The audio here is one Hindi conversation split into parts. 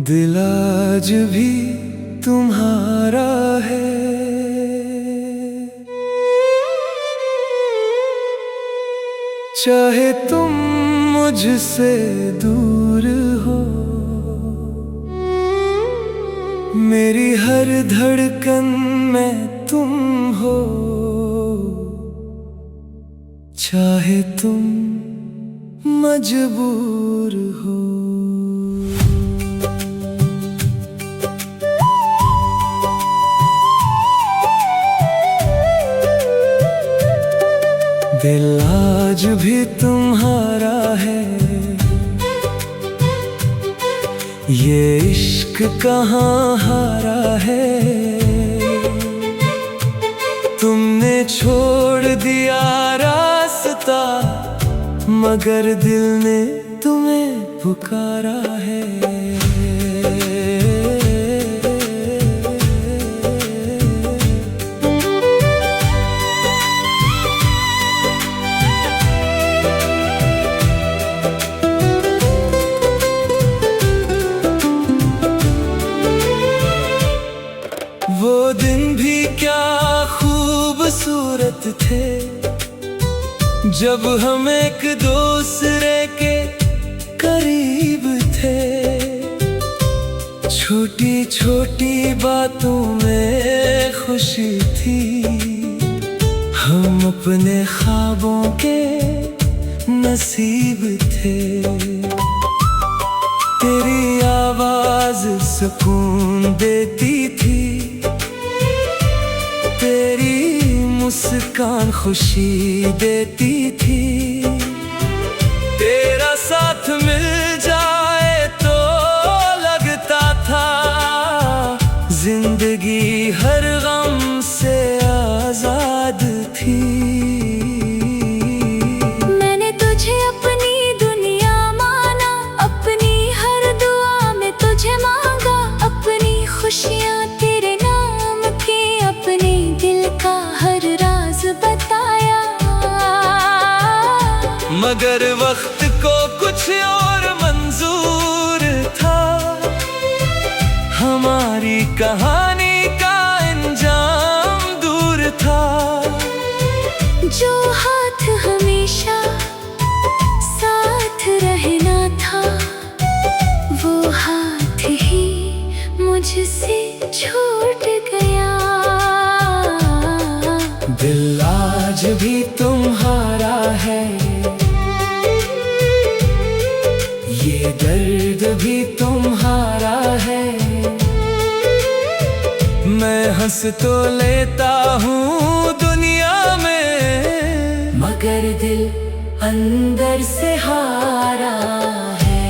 दिल आज भी तुम्हारा है, चाहे तुम मुझसे दूर हो। मेरी हर धड़कन में तुम हो, चाहे तुम मजबूर हो। दिल आज भी तुम्हारा है, ये इश्क कहाँ हारा है। तुमने छोड़ दिया रास्ता, मगर दिल ने तुम्हें पुकारा है। वो दिन भी क्या खूबसूरत थे, जब हम एक दूसरे के करीब थे। छोटी छोटी बातों में खुशी थी, हम अपने ख्वाबों के नसीब थे। तेरी आवाज सुकून देती थी, तेरी मुस्कान खुशी देती थी। तेरा साथ मिल जाए तो लगता था जिंदगी हर गम से आजाद थी। मैंने तुझे अपनी दुनिया माना, अपनी हर दुआ में तुझे मांगा। अपनी खुशियाँ तेरे नाम की, अपने दिल का हर राज बताया। मगर वक्त को कुछ और मंजूर था, हमारी कहानी का अंजाम दूर था। जो हाथ हमेशा साथ रहना था, वो हाथ ही मुझसे छूट गया। दिल आज भी तुम्हारा है, ये दर्द भी तुम्हारा है। मैं हंस तो लेता हूँ दुनिया में, मगर दिल अंदर से हारा है।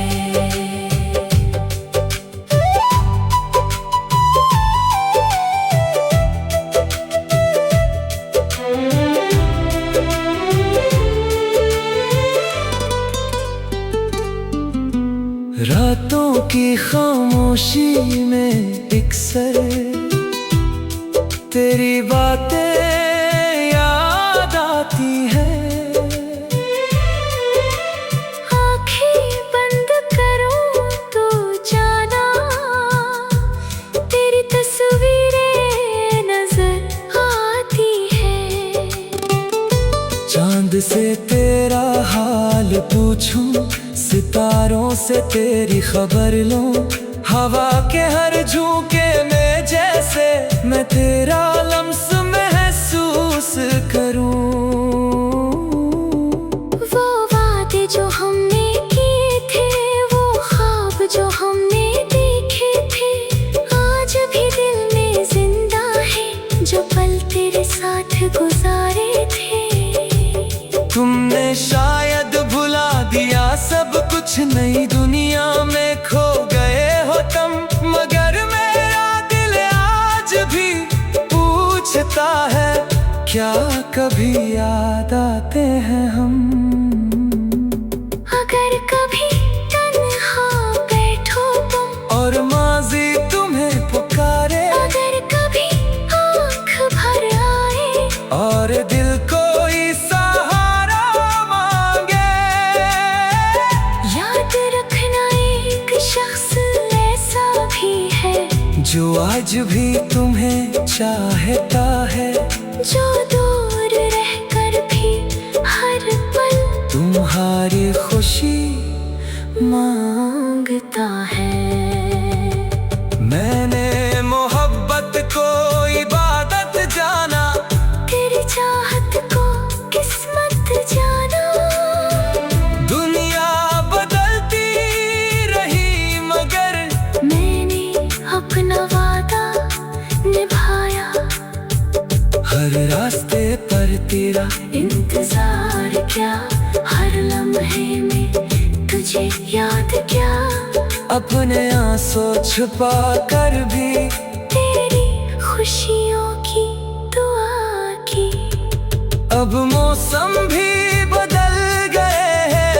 रातों की खामोशी में अक्सर तेरी बातें याद आती हैं। आँखें बंद करूं तो जाना, तेरी तस्वीरें नजर आती हैं। चांद से तेरा हाल पूछूं, सितारों से तेरी खबर लूं। हवा के हर झोंके में जैसे मैं तेरा लम्स महसूस करूं। वो वादे जो हमने किए थे, वो ख्वाब जो हमने देखे थे, आज भी दिल में जिंदा है, जो पल तेरे साथ गुजारे थे। तुमने शायद भुला दिया सब कुछ, नई दुनिया में खो गए हो तुम। मगर मेरा दिल आज भी पूछता है, क्या कभी याद आते हैं हम। अगर कभी तन्हा बैठो तुम और माजी तुम्हें पुकारे, अगर कभी आँख भर आए और दिल कोई सहारा मांगे, याद रखना एक शख्स ऐसा आज भी तुम्हें चाहता है, जो दूर रहकर भी हर पल तुम्हारी खुशी मांगता है। मैंने मोहब्बत को इबादत जाना, तेरी चाहत को किस्मत जाना। दुनिया बदलती रही मगर मैंने अपना वादा निभाया। हर रास्ते पर तेरा इंतजार क्या, हर लम्हे में तुझे याद क्या। अपने आंसू छुपा कर भी तेरी खुशियों की दुआ की। अब मौसम भी बदल गए हैं,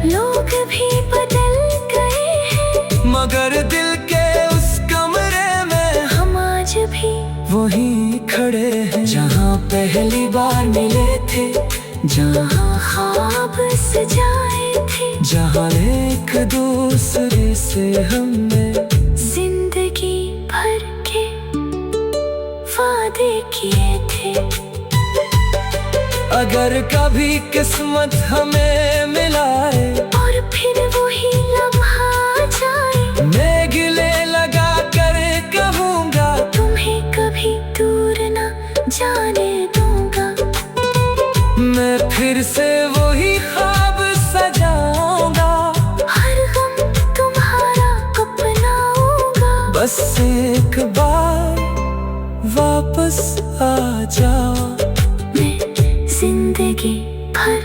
लोग भी बदल गए हैं, मगर दिल के उस कमरे में हम आज भी वहीं खड़े हैं। जहाँ पहली बार मिले थे, जहाँ ख्वाब सजाए थे, जहाँ एक दूसरे से हमने जिंदगी भर के वादे किए थे। अगर कभी किस्मत हमें मिलाए और फिर वही लम्हा आ जाए, मैं गिले लगा कर कहूँगा, तुम्हें कभी दूर न जाने दूंगा। मैं फिर से वही ख्वाब सजाऊंगा, हर गम तुम्हारा अपनाऊंगा। बस एक बार वापस आ जाओ। मैं जिंदगी भर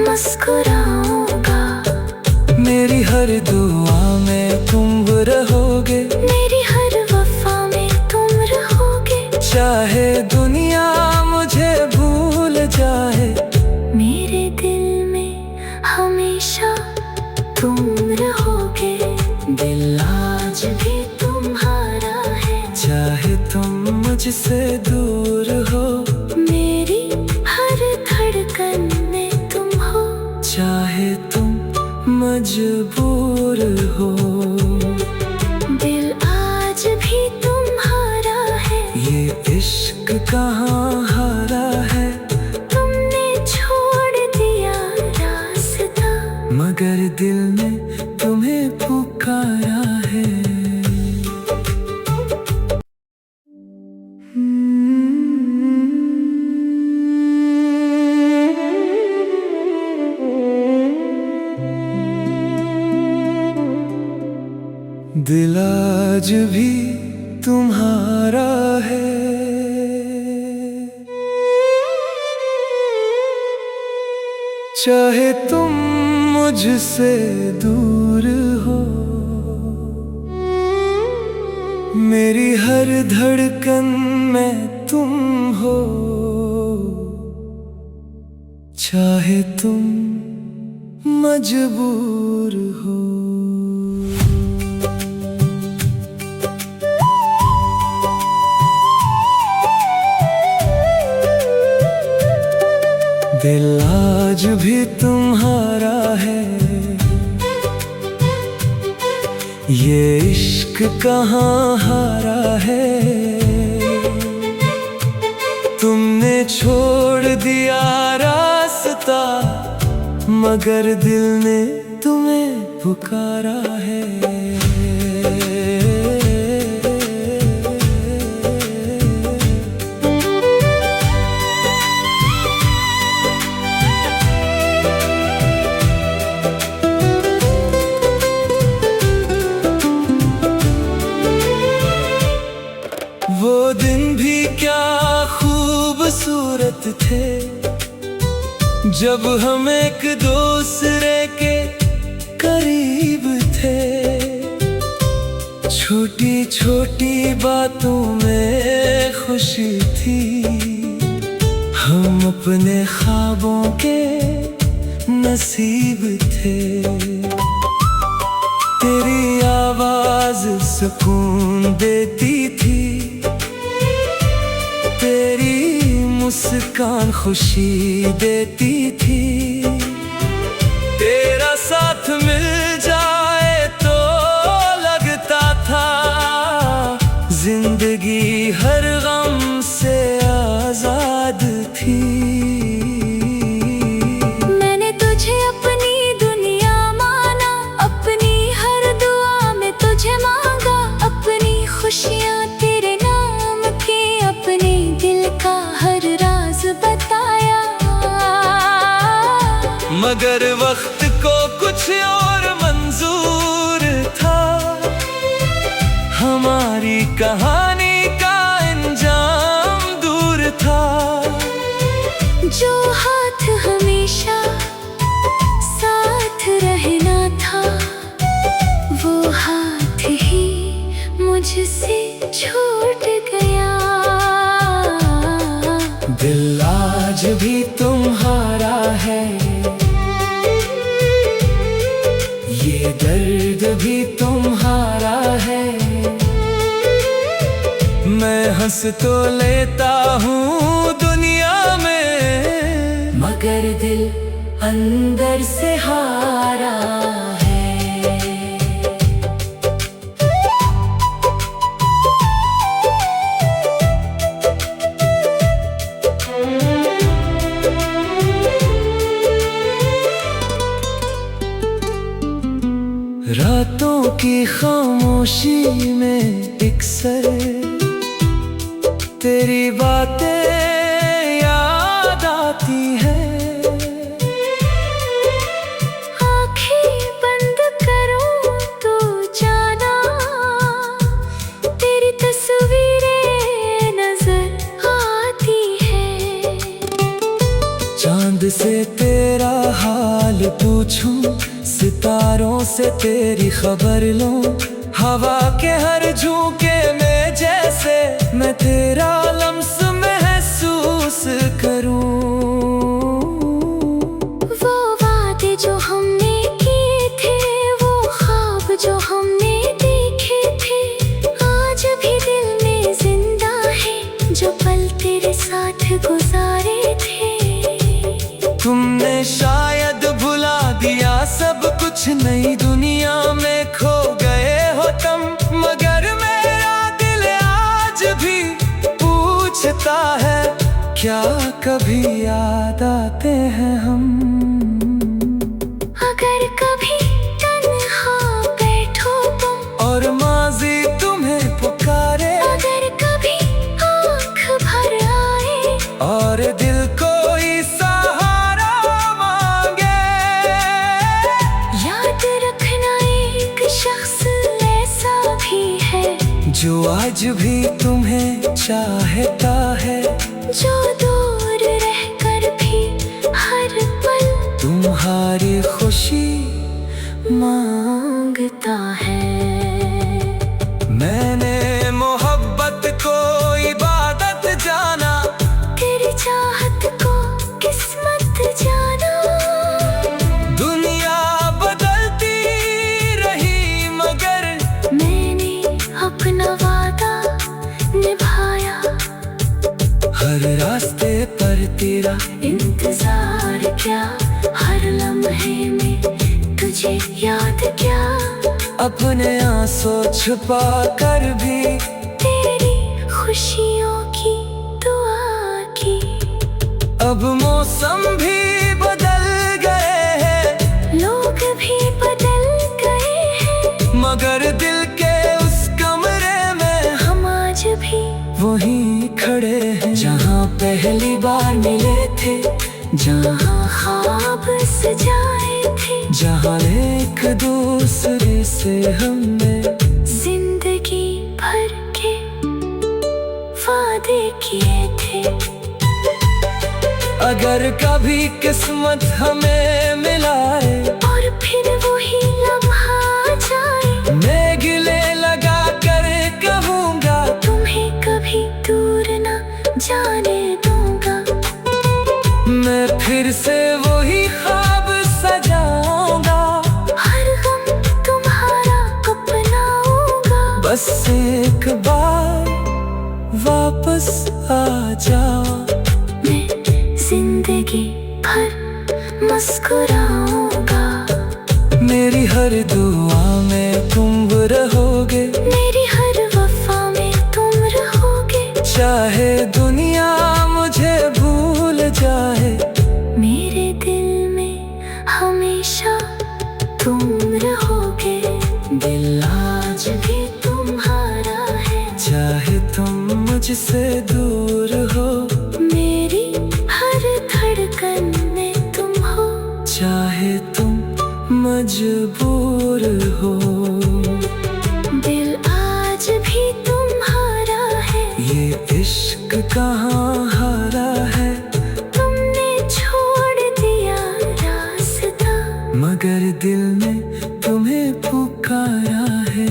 मुस्कुराऊंगा। मेरी हर दुआ में तुम रहोगे, मेरी हर वफा में तुम रहोगे। चाहे दुनिया मुझे भूल जाए, मेरे दिल में हमेशा तुम रहोगे। दिल आज भी तुम्हारा है, चाहे तुम मुझसे दूर हो, मेरी हर धड़कन में तुम हो। चाहे तुम मजबूर हो। दिल आज भी तुम्हारा है, ये इश्क कहाँ हारा है, तुमने छोड़ दिया रास्ता, मगर दिल ने तुम्हें पुकारा है। दिल आज भी तुम्हारा है, चाहे तुम मुझसे दूर हो, मेरी हर धड़कन में तुम हो। चाहे तुम मजबूर हो। दिल आज भी तुम्हारा है, ये इश्क कहाँ हारा है। तुमने छोड़ दिया रास्ता, मगर दिल ने तुम्हें पुकारा है। वो दिन भी क्या खूबसूरत थे, जब हम एक दूसरे के करीब थे। छोटी छोटी बातों में खुशी थी, हम अपने ख्वाबों के नसीब थे। तेरी आवाज सुकून देती थी, तेरी मुस्कान खुशी देती थी। तेरा साथ मिल जाए तो लगता था जिंदगी जिंदगी हर गम से आजाद थी। मैंने तुझे अपनी दुनिया माना, अपनी हर दुआ में तुझे मांगा, अपनी खुशियाँ तेरे नाम की, अपने दिल का हर राज बताया। मगर वक्त को कुछ और मंजूर था, हमारी कहानी का अंजाम दूर था। जो हाथ हमेशा साथ रहना था, वो हाथ ही मुझसे छूट गया। दिल आज भी तुम्हारा है, ये दर्द भी तुम्हारा है। मैं हंस तो लेता हूँ दुनिया में, मगर दिल अंदर से हारा है। रातों की खामोशी में एक सर तेरी बातें याद आती हैं। आँखें बंद करूं तो जाना, तेरी तस्वीरें नजर आती हैं। चांद से तेरा हाल पूछूं, सितारों से तेरी खबर लूं, हवा के हर झोंके में जैसे मैं तेरा लम्स महसूस करूं। वो वादे जो हमने किए थे, वो ख्वाब जो हमने देखे थे, आज भी दिल में जिंदा है, जो पल तेरे साथ गुजारे थे। तुमने शायद भुला दिया सब कुछ, नई दुनिया में खो गए हो तुम, मगर मेरा दिल आज भी पूछता है, क्या कभी याद आते हैं हम? अगर कभी तन्हा बैठो तुम और माजी तुम्हें पुकारे, अगर कभी आँख भर आए और दिल कोई सहारा मांगे, याद रखना एक शख्स ऐसा भी है, जो आज भी तुम्हें चाहता है, जो दूर रहकर भी हर पल तुम्हारी खुशी मांगता है। मैंने मोहब्बत को इबादत जाना, तेरी चाहत को किस्मत जाना। दुनिया बदलती रही मगर मैंने अपना वादा निभाया, हर रास्ते पर तेरा इंतजार क्या, हर लम्हे में तुझे याद क्या। अपने आंसू छुपा कर भी तेरी खुशियों की दुआ की। अब मौसम भी बदल गए हैं, लोग भी बदल गए हैं, मगर दिल के उस कमरे में हम आज भी वहीं खड़े हैं, जहाँ पहली बार मिले थे, जहाँ ख्वाब सजाए थे, जहाँ एक दूसरे से हमने जिंदगी भर के वादे किए थे। अगर कभी किस्मत हमें मिलाए और फिर वही लम्हा आ जाए, मैं गिले लगा कर कहूँगा, तुम्हें कभी दूर न जाने दूंगा। मैं फिर से वही ख्वाब सजाऊंगा, हर गम तुम्हारा अपनाऊंगा। बस एक बार वापस आ जाओ, मैं जिंदगी भर मुस्कुराऊंगा। मेरी हर दुआ में तुम रहोगे, मेरी हर वफा में तुम चाहे दुनिया मुझे भूल जाए, मेरे दिल में हमेशा तुम रहोगे। दिल आज भी तुम्हारा है, चाहे तुम मुझसे दूर हो, मेरी हर धड़कन में तुम हो। चाहे तुम मजबूर हो, दिल आज भी तुम्हारा है। ये इश्क कहाँ हारा है, तुमने छोड़ दिया रास्ता, मगर दिल ने तुम्हें पुकारा है।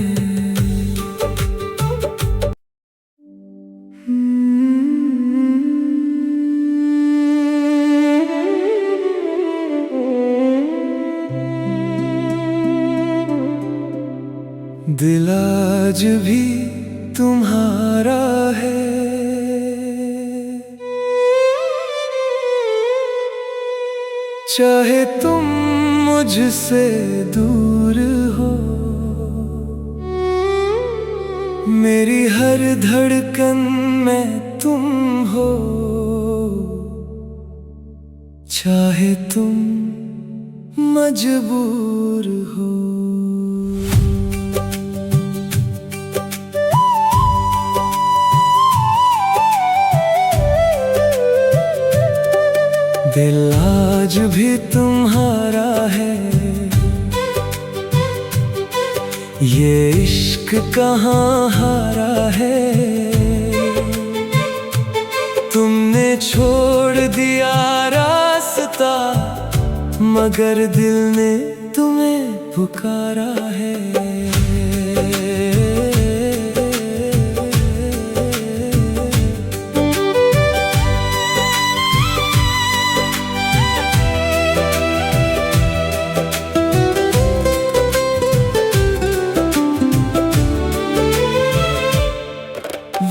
दिल आज भी तुम्हारा है, चाहे तुम मुझसे दूर हो, मेरी हर धड़कन में तुम हो। चाहे तुम मजबूर हो। दिल आज भी तुम्हारा है, ये इश्क कहाँ हारा है। तुमने छोड़ दिया रास्ता, मगर दिल ने तुम्हें पुकारा है।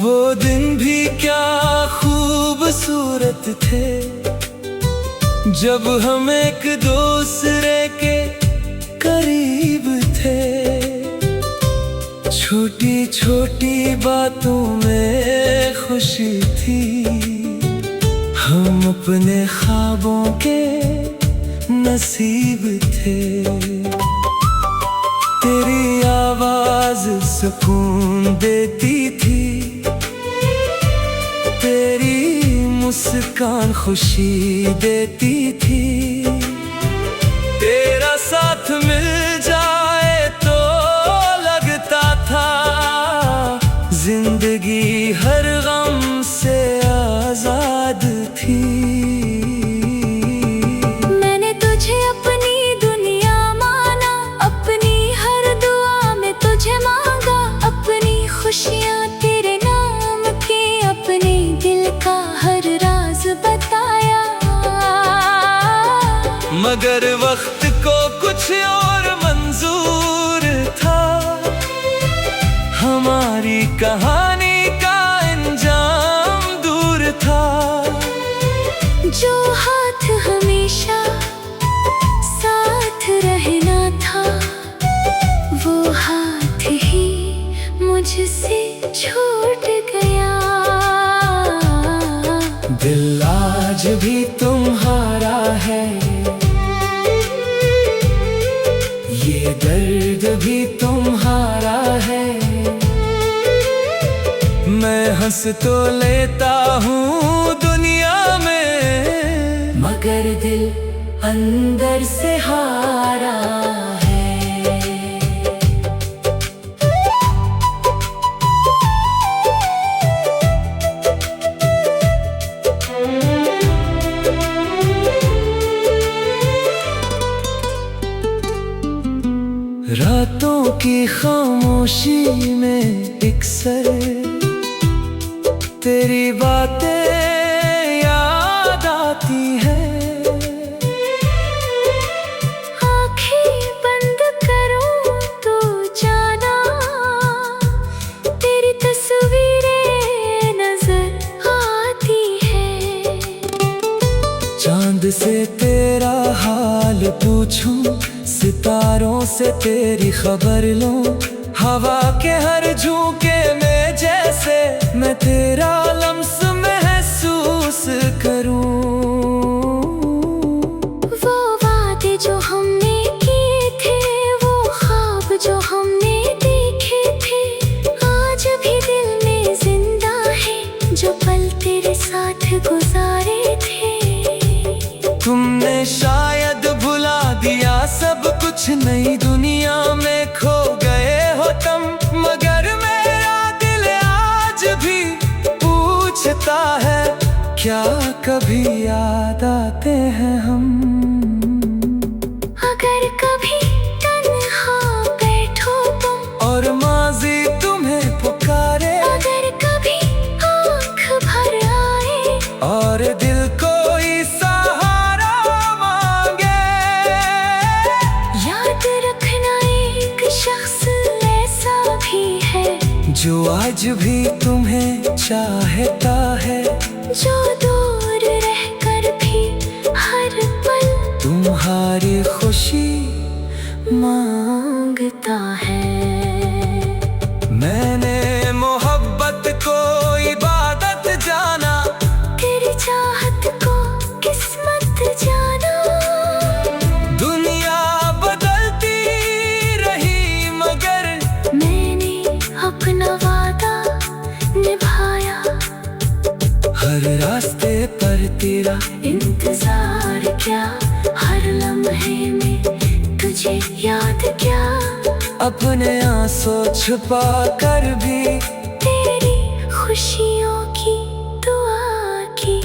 वो दिन भी क्या खूबसूरत थे, जब हम एक दूसरे के करीब थे। छोटी छोटी बातों में खुशी थी, हम अपने ख्वाबों के नसीब थे। तेरी आवाज सुकून देती थी, तेरी मुस्कान खुशी देती थी। तेरा साथ मिल जाए तो लगता था, जिंदगी हर गम से आजाद थी। मैंने तुझे अपनी दुनिया माना, अपनी हर दुआ में तुझे मांगा। अपनी खुशियाँ तेरे नाम की, अपने दिल का हर राज बताया। मगर वक्त को कुछ और मंजूर था, हमारी कहानी का अंजाम दूर था। जो हाथ हमेशा साथ रहना था, वो हाथ ही मुझसे छूट गया। दिल आज भी तुम्हारा है, ये दर्द भी तुम्हारा है। मैं हंस तो लेता हूँ दुनिया में, मगर दिल अंदर से हारा है। रातों की खामोशी में एक सर तेरी बातें याद आती है। आँखें बंद करूं तो जाना, तेरी तस्वीरें नजर आती है। चांद से तेरा हाल पूछूं, सितारों से तेरी खबर लूं। हवा के हर झोंके में जैसे मैं तेरा लम्हा जो पल तेरे साथ गुजारे थे। तुमने शायद भुला दिया सब कुछ, नई दुनिया में खो गए हो तुम, मगर मेरा दिल आज भी पूछता है, क्या कभी याद आते हैं हम? अगर कभी तन्हा बैठो तुम और माजी तुम्हें पुकारे, अगर कभी आँख भर आए और दिल कोई सहारा मांगे, याद रखना एक शख्स ऐसा भी है जो आज भी तुम्हें चाहता है, जो दूर रहकर भी हर पल तुम्हारी खुशी मांगता है। मैंने मोहब्बत को इबादत जाना, तेरी चाहत को किस्मत जाना। दुनिया बदलती रही मगर मैंने अपना वादा निभाया, हर रास्ते पर तेरा इंतजार क्या, हर लम्हे में तुझे याद क्या, अपने आंसू छुपा कर भी तेरी खुशियों की दुआ की।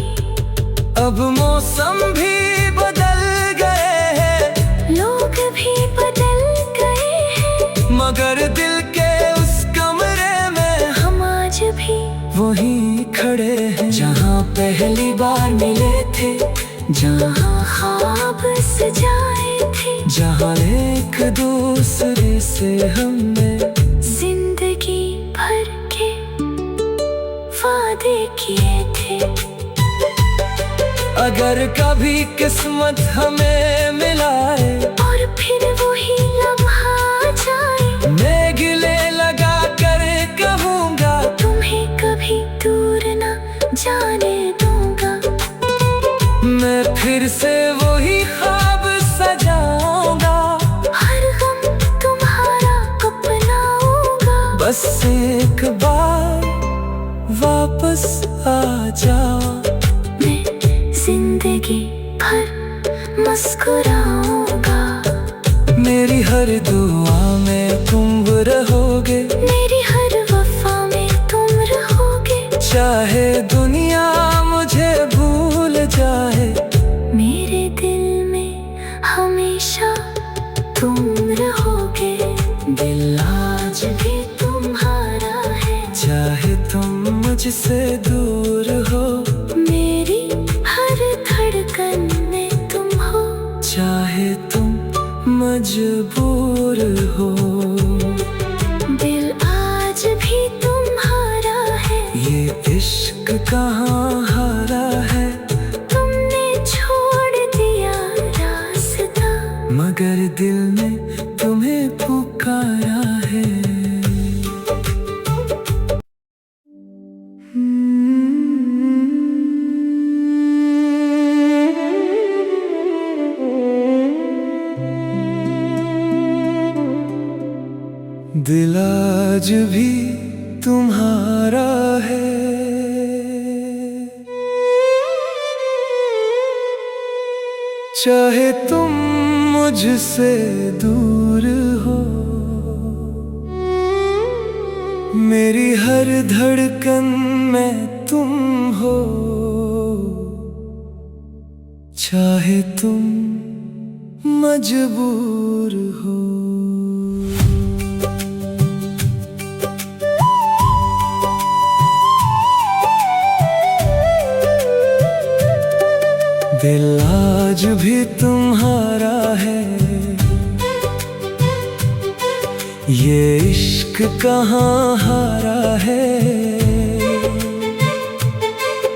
अब मौसम भी बदल गए हैं, लोग भी बदल गए हैं, मगर दिल के उस कमरे में हम आज भी वहीं खड़े हैं, जहाँ पहली बार मिले थे, जहाँ ख्वाब सजाए थे, जहाँ एक दूसरे से हमने जिंदगी भर के वादे किए थे। अगर कभी किस्मत हमें मिलाए और फिर वही लम्हा आ जाए, मैं गिले लगा कर कहूँगा, तुम्हें कभी दूर न जाने दूंगा। मैं फिर से वही ख्वाब सजाऊंगा, हर गम तुम्हारा अपनाऊंगा, बस एक बार वापस आ जाओ। मैं जिंदगी भर मुस्कुराऊंगा, मेरी हर दुआ में तुम रहोगे, मेरी हर वफा में तुम रहोगे, चाहे दुनिया मुझे भूल जाए, मेरे दिल में हमेशा तुम रहोगे। दिल आज भी तुम्हारा है, चाहे तुम मुझसे दूर हो, मेरी हर धड़कन में तुम हो, चाहे तुम मजबूर हो। दिल आज भी तुम्हारा है, ये इश्क कहाँ हारा है, तुमने छोड़ दिया रास्ता, मगर दिल ने तुम्हें पुकारा है। दिल आज भी तुम्हारा है, चाहे तुम मुझसे दूर हो, मेरी हर धड़कन में तुम हो, चाहे तुम मजबूर हो। दिल आज भी तुम्हारा है, ये इश्क कहाँ हारा है,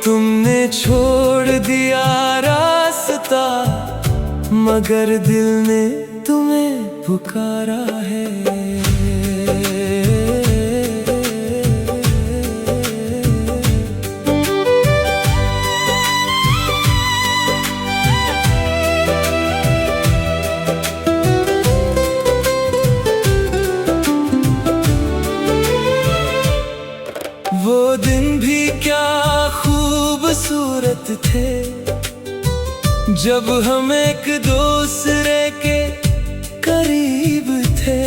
तुमने छोड़ दिया रास्ता, मगर दिल ने तुम्हें पुकारा है। वो दिन भी क्या वक्त थे जब हम एक दूसरे के करीब थे।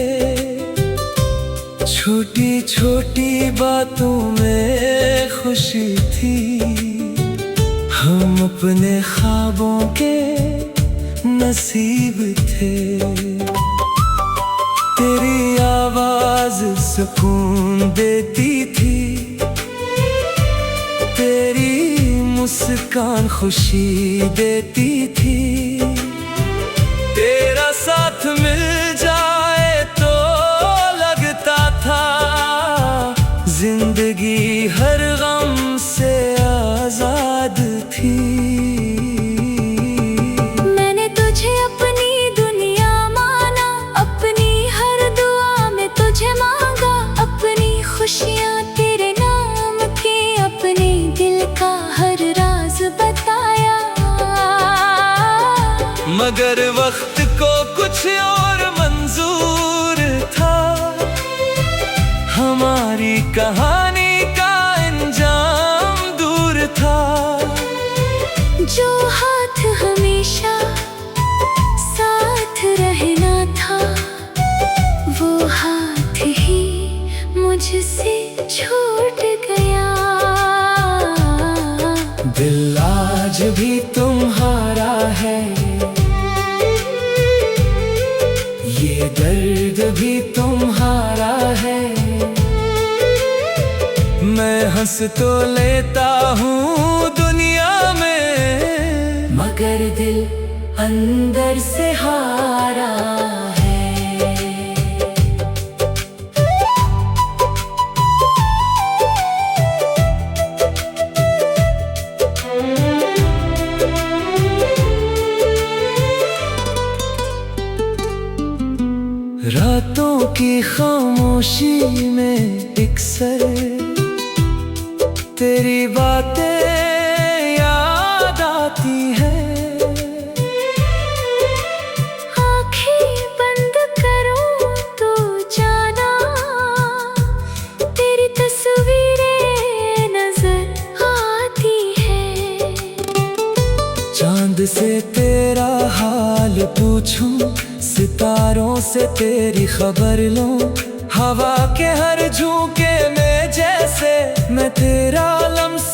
छोटी छोटी बातों में खुशी थी, हम अपने ख्वाबों के नसीब थे। तेरी आवाज सुकून देती थी, तेरी मुस्कान खुशी देती थी। तेरा साथ मिल जाए तो लगता था जिंदगी हर गम से आजाद थी। मैंने तुझे अपनी दुनिया माना, अपनी हर दुआ में तुझे मांगा। अपनी खुशियाँ तेरे नाम की, अपने दिल का हर राज बताया। मगर वक्त को कुछ और मंजूर था, हमारी कहानी का अंजाम दूर था। जो हाथ हमेशा साथ रहना था, वो हाथ ही मुझसे छूट गया। दिल आज भी तुम्हारा है, ये दर्द भी तुम्हारा है। मैं हंस तो लेता हूँ दुनिया में, मगर दिल अंदर से हारा है। रातों की खामोशी में एक सर तेरी बातें याद आती हैं। आँखें बंद करूं तो जाना, तेरी तस्वीरें नजर आती हैं। चांद से तेरा हाल पूछूं, सितारों से तेरी खबर लूं। हवा के हर झोंके में जैसे मैं तेरा लम्स